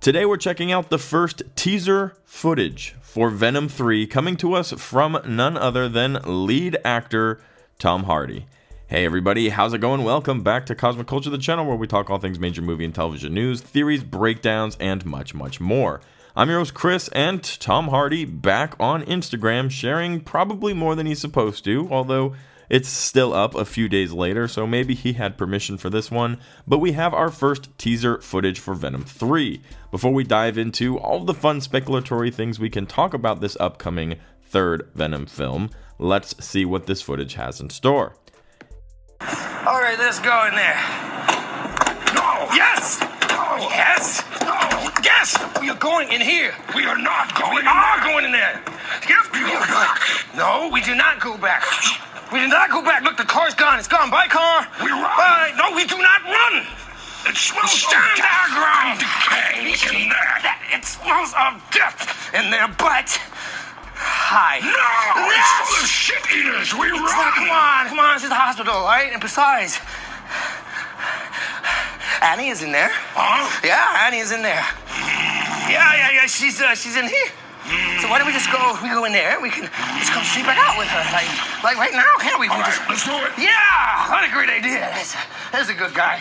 Today we're checking out the first teaser footage for Venom 3 coming to us from none other than lead actor Tom Hardy. Hey everybody, how's it going? Welcome back to Cosmic Culture, the channel where we talk all things major movie and television news, theories, breakdowns, and much, much more. I'm your host Chris, and Tom Hardy back on Instagram sharing probably more than he's supposed to, although it's still up a few days later, so maybe he had permission for this one. But we have our first teaser footage for Venom 3. Before we dive into all the fun speculatory things we can talk about this upcoming third Venom film, let's see what this footage has in store. Alright, let's go in there. No! Yes! No! Yes! No! Yes! We are going in here. We are not going We are going in there. Yes, we go back. No, we do not go back. We do not go back. Look, the car's gone. It's gone. Bye, car. We run. No, we do not run. It smells Stand of death down. and decay in there. It smells of death in there, but... Hi. No! It's full of shit eaters. We run. Come on. This is the hospital, all right? And besides, Annie is in there. Huh? Yeah, Annie is in there. Yeah. She's in here. So why don't we just go? We go in there. We can just come straight back out with her, like right now, can't we? All right, let's do it. Yeah, what a great idea. That's a good guy.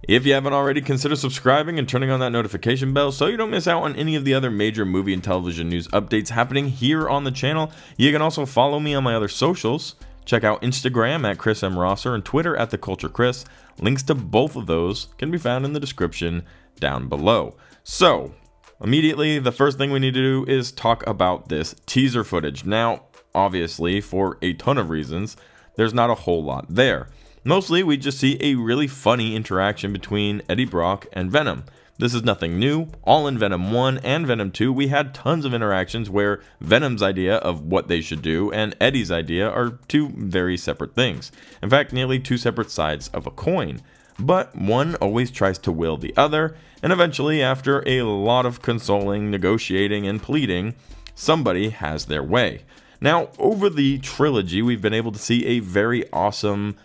If you haven't already, consider subscribing and turning on that notification bell so you don't miss out on any of the other major movie and television news updates happening here on the channel. You can also follow me on my other socials. Check out Instagram at Chris M. Rosser and Twitter at TheCultureChris. Links to both of those can be found in the description down below. So, immediately, the first thing we need to do is talk about this teaser footage. Now, obviously, for a ton of reasons, there's not a whole lot there. Mostly, we just see a really funny interaction between Eddie Brock and Venom. This is nothing new. All in Venom 1 and Venom 2, we had tons of interactions where Venom's idea of what they should do and Eddie's idea are two very separate things. In fact, nearly two separate sides of a coin. But one always tries to will the other, and eventually, after a lot of consoling, negotiating, and pleading, somebody has their way. Now, over the trilogy, we've been able to see a very awesome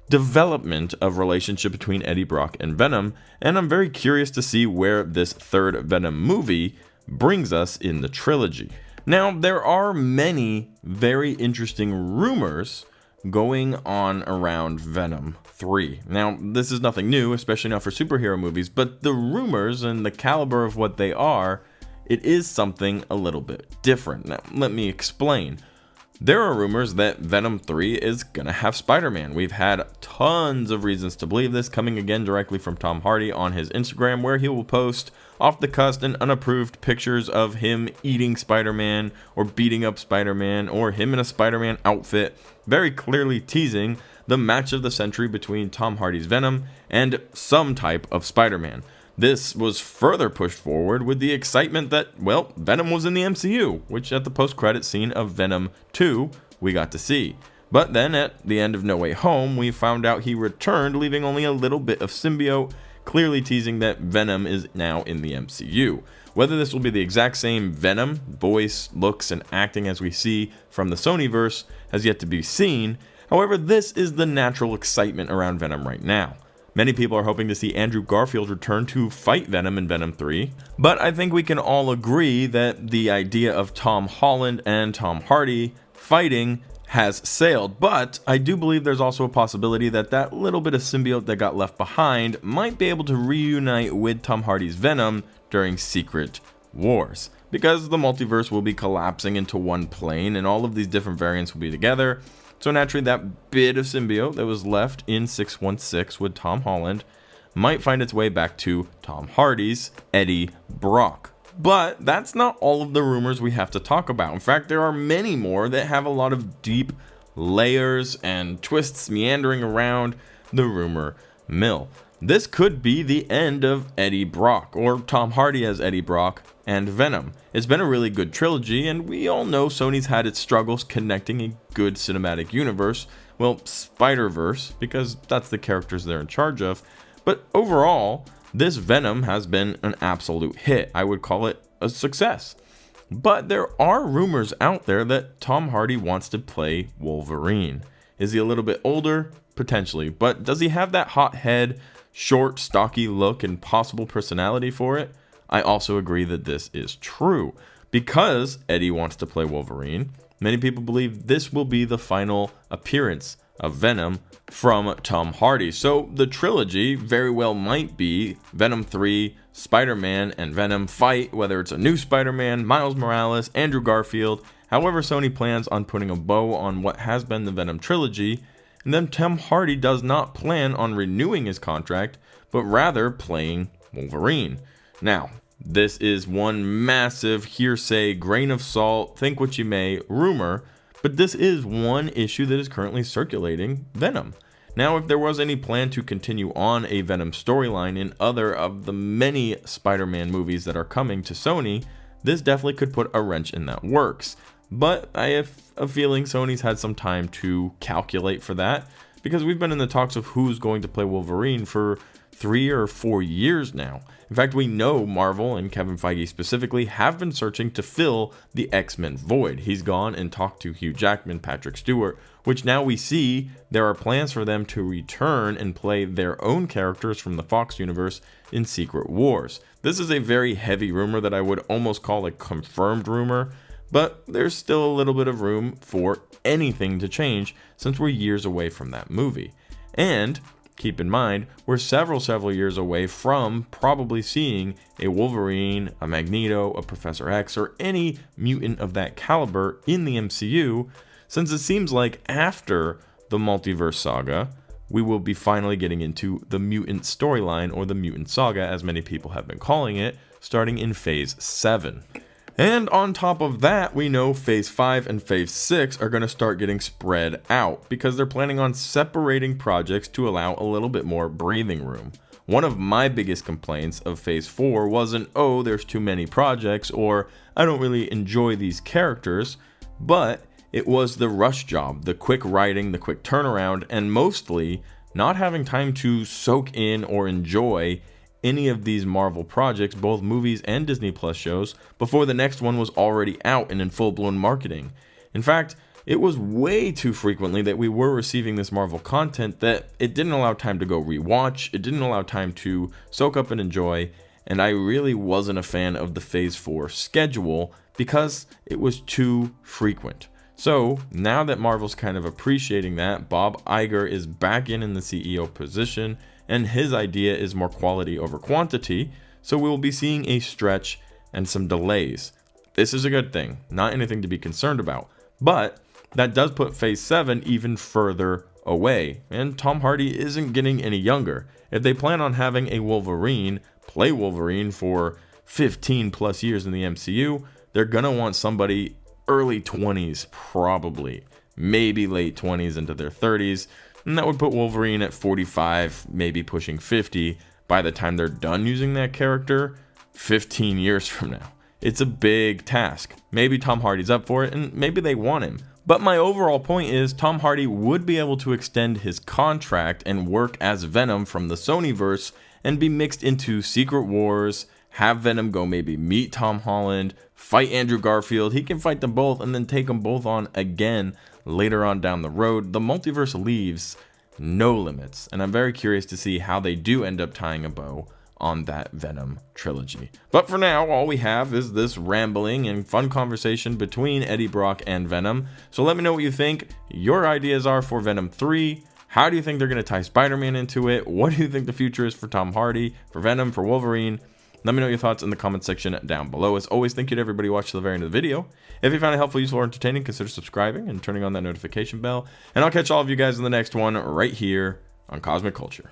development of relationship between Eddie Brock and Venom, and I'm very curious to see where this third Venom movie brings us in the trilogy. Now, there are many very interesting rumors going on around Venom 3. Now, this is nothing new, especially not for superhero movies, but the rumors and the caliber of what they are, it is something a little bit different. Now, let me explain. There are rumors that Venom 3 is gonna have Spider-Man. We've had tons of reasons to believe this, coming again directly from Tom Hardy on his Instagram, where he will post off the cuff and unapproved pictures of him eating Spider-Man or beating up Spider-Man or him in a Spider-Man outfit, very clearly teasing the match of the century between Tom Hardy's Venom and some type of Spider-Man. This was further pushed forward with the excitement that, well, Venom was in the MCU, which at the post-credit scene of Venom 2, we got to see. But then at the end of No Way Home, we found out he returned, leaving only a little bit of symbiote, clearly teasing that Venom is now in the MCU. Whether this will be the exact same Venom, voice, looks, and acting as we see from the Sonyverse has yet to be seen. However, this is the natural excitement around Venom right now. Many people are hoping to see Andrew Garfield return to fight Venom in Venom 3, but I think we can all agree that the idea of Tom Holland and Tom Hardy fighting has sailed, but I do believe there's also a possibility that that little bit of symbiote that got left behind might be able to reunite with Tom Hardy's Venom during Secret Wars, because the multiverse will be collapsing into one plane and all of these different variants will be together. So naturally, that bit of symbiote that was left in 616 with Tom Holland might find its way back to Tom Hardy's Eddie Brock. But that's not all of the rumors we have to talk about. In fact, there are many more that have a lot of deep layers and twists meandering around the rumor mill. This could be the end of Eddie Brock, or Tom Hardy as Eddie Brock and Venom. It's been a really good trilogy, and we all know Sony's had its struggles connecting a good cinematic universe, well, Spider-Verse, because that's the characters they're in charge of. But overall, this Venom has been an absolute hit. I would call it a success. But there are rumors out there that Tom Hardy wants to play Wolverine. Is he a little bit older? Potentially. But does he have that hot head, short, stocky look, and possible personality for it? I also agree that this is true. Because Eddie wants to play Wolverine, many people believe this will be the final appearance of Venom from Tom Hardy. So the trilogy very well might be Venom 3, Spider-Man, and Venom fight, whether it's a new Spider-Man, Miles Morales, Andrew Garfield. However, Sony plans on putting a bow on what has been the Venom trilogy, and then Tom Hardy does not plan on renewing his contract, but rather playing Wolverine. Now, this is one massive hearsay, grain of salt, think what you may, rumor, but this is one issue that is currently circulating Venom. Now, if there was any plan to continue on a Venom storyline in other of the many Spider-Man movies that are coming to Sony, this definitely could put a wrench in that works. But I have a feeling Sony's had some time to calculate for that, because we've been in the talks of who's going to play Wolverine for 3 or 4 years now. In fact, we know Marvel and Kevin Feige specifically have been searching to fill the X-Men void. He's gone and talked to Hugh Jackman, Patrick Stewart, which now we see there are plans for them to return and play their own characters from the Fox universe in Secret Wars. This is a very heavy rumor that I would almost call a confirmed rumor, but there's still a little bit of room for anything to change since we're years away from that movie. And keep in mind, we're several years away from probably seeing a Wolverine, a Magneto, a Professor X, or any mutant of that caliber in the MCU, since it seems like after the multiverse saga, we will be finally getting into the mutant storyline, or the mutant saga as many people have been calling it, starting in Phase 7. And on top of that, we know Phase 5 and Phase 6 are going to start getting spread out because they're planning on separating projects to allow a little bit more breathing room. One of my biggest complaints of Phase 4 wasn't, oh, there's too many projects, or I don't really enjoy these characters, but it was the rush job, the quick writing, the quick turnaround, and mostly not having time to soak in or enjoy any of these Marvel projects, both movies and Disney Plus shows, before the next one was already out and in full-blown marketing. In fact, it was way too frequently that we were receiving this Marvel content that it didn't allow time to go rewatch, it didn't allow time to soak up and enjoy, and I really wasn't a fan of the Phase 4 schedule because it was too frequent. So, now that Marvel's kind of appreciating that, Bob Iger is back in the CEO position, and his idea is more quality over quantity, so we will be seeing a stretch and some delays. This is a good thing, not anything to be concerned about, but that does put Phase 7 even further away, and Tom Hardy isn't getting any younger. If they plan on having a Wolverine play Wolverine for 15 plus years in the MCU, they're gonna want somebody early 20s probably, maybe late 20s into their 30s, and that would put Wolverine at 45, maybe pushing 50 by the time they're done using that character 15 years from now. It's a big task. Maybe Tom Hardy's up for it, and maybe they want him. But my overall point is Tom Hardy would be able to extend his contract and work as Venom from the Sonyverse and be mixed into Secret Wars, have Venom go maybe meet Tom Holland, fight Andrew Garfield. He can fight them both and then take them both on again later on down the road. The multiverse leaves no limits, and I'm very curious to see how they do end up tying a bow on that Venom trilogy. But for now, all we have is this rambling and fun conversation between Eddie Brock and Venom. So let me know what you think your ideas are for Venom 3. How do you think they're going to tie Spider-Man into it? What do you think the future is for Tom Hardy, for Venom, for Wolverine? Let me know your thoughts in the comment section down below. As always, thank you to everybody watching to the very end of the video. If you found it helpful, useful, or entertaining, consider subscribing and turning on that notification bell. And I'll catch all of you guys in the next one right here on Cosmic Culture.